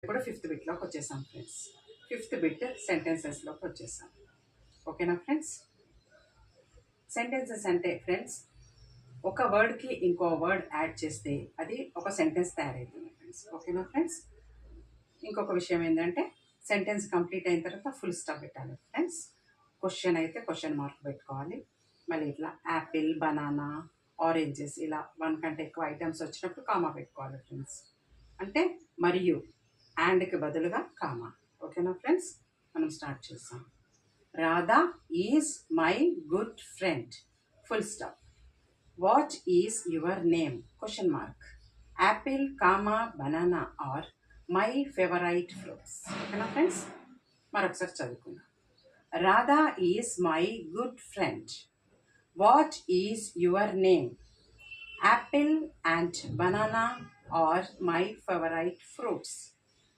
ఇప్పుడు ఫిఫ్త్ బిట్లోకి వచ్చేసాం friends. Fifth bit సెంటెన్సెస్లోకి వచ్చేసాం. ఓకేనా ఫ్రెండ్స్? సెంటెన్సెస్ అంటే ఫ్రెండ్స్ ఒక వర్డ్కి ఇంకో వర్డ్ యాడ్ చేస్తే అది ఒక సెంటెన్స్ తయారవుతుంది ఫ్రెండ్స్. ఓకేనా ఫ్రెండ్స్? ఇంకొక విషయం ఏంటంటే సెంటెన్స్ కంప్లీట్ అయిన తర్వాత ఫుల్ స్టాప్ పెట్టాలి ఫ్రెండ్స్. క్వశ్చన్ అయితే క్వశ్చన్ మార్క్ పెట్టుకోవాలి. మళ్ళీ ఇట్లా యాపిల్, బనానా, ఆరెంజెస్ ఇలా 1 కంటే ఎక్కువ ఐటమ్స్ వచ్చినప్పుడు కామా పెట్టుకోవాలి ఫ్రెండ్స్. అంటే మరియు కి బదులుగా కామా. ఓకేనా ఫ్రెండ్స్? మనం స్టార్ట్ చేస్తాం. Radha is my good friend, full stop. What is your name, question mark. Apple, comma, banana are my favourite fruits. ఓకేనా ఫ్రెండ్స్? మరొకసారి చదువుకుందాం. Radha is my good friend. What is your name? Apple and banana are my favorite fruits.